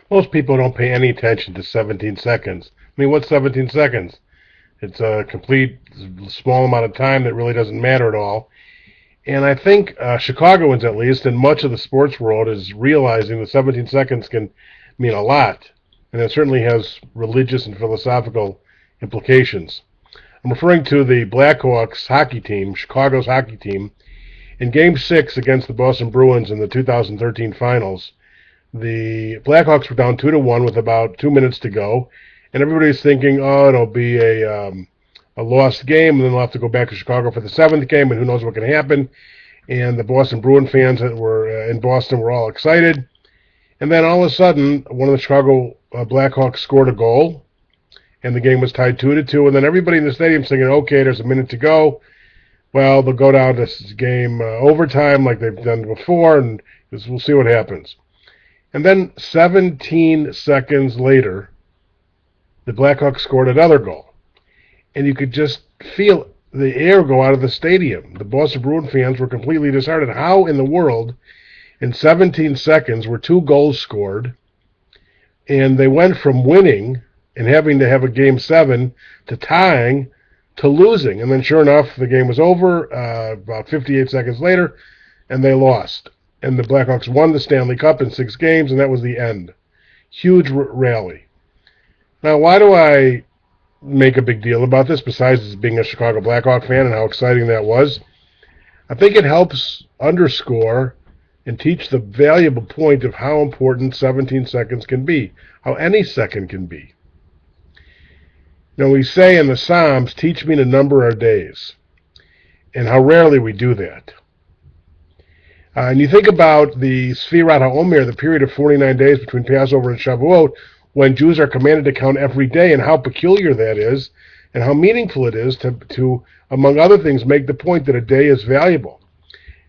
Most people don't pay any attention to 17 seconds. I mean, what's 17 seconds? It's a complete small amount of time that really doesn't matter at all. And I think Chicagoans, at least, and much of the sports world, is realizing that 17 seconds can mean a lot. And it certainly has religious and philosophical implications. I'm referring to the Blackhawks hockey team, Chicago's hockey team. In Game 6 against the Boston Bruins in the 2013 finals, the Blackhawks were down 2-1 with about 2 minutes to go, and everybody's thinking, oh, it'll be a lost game, and then they'll have to go back to Chicago for the seventh game, and who knows what can happen. And the Boston Bruin fans that were in Boston were all excited. And then all of a sudden, one of the Chicago Blackhawks scored a goal, and the game was tied 2-2. And then everybody in the stadium thinking, okay, there's a minute to go. Well, they'll go down this game overtime like they've done before, and we'll see what happens. And then 17 seconds later, the Blackhawks scored another goal. And you could just feel the air go out of the stadium. The Boston Bruin fans were completely disheartened. How in the world, in 17 seconds, were two goals scored, and they went from winning and having to have a Game 7 to tying to losing. And then sure enough, the game was over about 58 seconds later, and they lost. And the Blackhawks won the Stanley Cup in 6 games, and that was the end. Huge rally. Now, why do I make a big deal about this, besides being a Chicago Blackhawk fan and how exciting that was? I think it helps underscore and teach the valuable point of how important 17 seconds can be, how any second can be. Now, we say in the Psalms, teach me to number our days, and how rarely we do that. And you think about the Sfirat HaOmer, the period of 49 days between Passover and Shavuot, when Jews are commanded to count every day, and how peculiar that is, and how meaningful it is to, among other things, make the point that a day is valuable.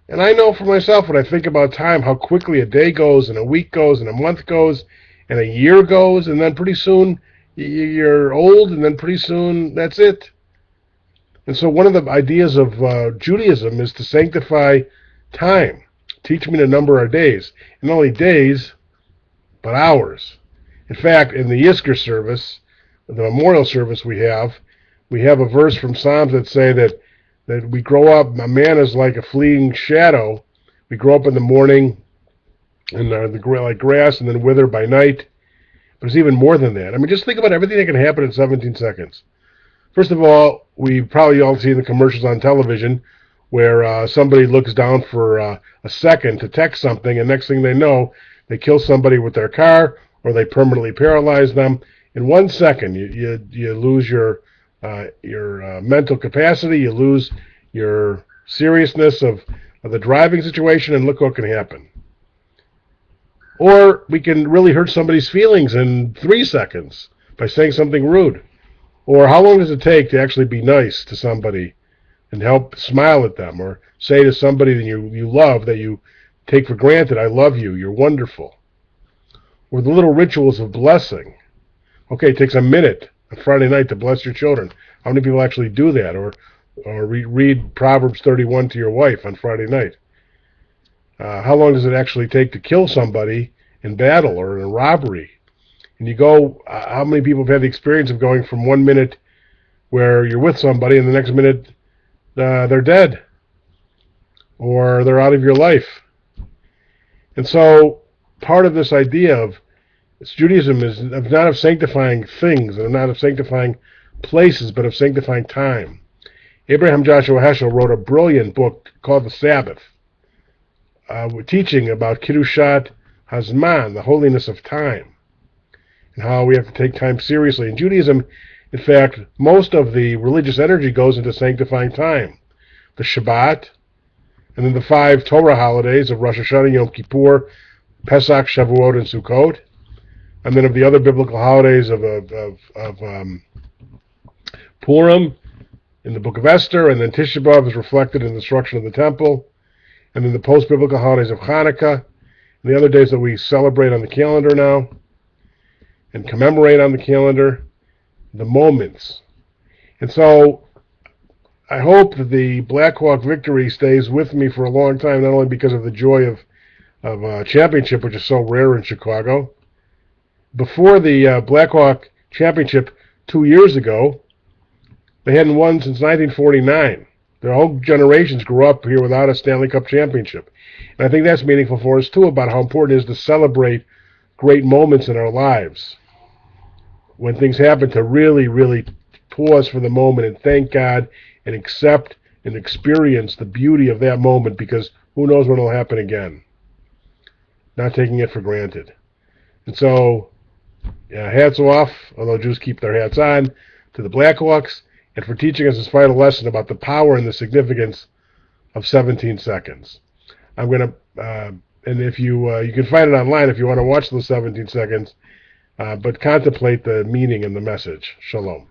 And I know for myself, when I think about time, how quickly a day goes, and a week goes, and a month goes, and a year goes, and then pretty soon you're old, and then pretty soon that's it. And so one of the ideas of Judaism is to sanctify time. Teach me to number our days. And not only days, but hours. In fact, in the Yizkor service, the memorial service we have a verse from Psalms that say that we grow up, a man is like a fleeting shadow. We grow up in the morning and like grass and then wither by night. But it's even more than that. I mean, just think about everything that can happen in 17 seconds. First of all, we probably all seen the commercials on television where somebody looks down for a second to text something, and next thing they know, they kill somebody with their car, or they permanently paralyze them. In 1 second, you lose your mental capacity, you lose your seriousness of the driving situation, and look what can happen. Or we can really hurt somebody's feelings in 3 seconds by saying something rude. Or how long does it take to actually be nice to somebody and help smile at them, or say to somebody that you love, that you take for granted, I love you, you're wonderful. Or the little rituals of blessing. Okay, it takes a minute on Friday night to bless your children. How many people actually do that? Or read Proverbs 31 to your wife on Friday night. How long does it actually take to kill somebody in battle or in a robbery? And you go, how many people have had the experience of going from 1 minute where you're with somebody and the next minute they're dead, or they're out of your life? And so part of this idea of Judaism is not of sanctifying things, and not of sanctifying places, but of sanctifying time. Abraham Joshua Heschel wrote a brilliant book called The Sabbath, teaching about Kiddushat Hazman, the holiness of time, and how we have to take time seriously. In Judaism, in fact, most of the religious energy goes into sanctifying time. The Shabbat, and then the 5 Torah holidays of Rosh Hashanah, Yom Kippur, Pesach, Shavuot, and Sukkot, and then of the other biblical holidays of Purim, in the book of Esther, and then Tisha B'Av is reflected in the destruction of the temple, and then the post-biblical holidays of Hanukkah, and the other days that we celebrate on the calendar now, and commemorate on the calendar, the moments. And so I hope that the Blackhawk victory stays with me for a long time, not only because of the joy of a championship, which is so rare in Chicago, before the Blackhawk championship 2 years ago, they hadn't won since 1949. Their whole generations grew up here without a Stanley Cup championship. And I think that's meaningful for us, too, about how important it is to celebrate great moments in our lives. When things happen, to really, really pause for the moment and thank God and accept and experience the beauty of that moment, because who knows when it'll happen again. Not taking it for granted. And so, hats off, although Jews keep their hats on, to the Blackhawks, and for teaching us this vital lesson about the power and the significance of 17 seconds. I'm going to, and if you can find it online if you want to watch those 17 seconds, but contemplate the meaning and the message. Shalom.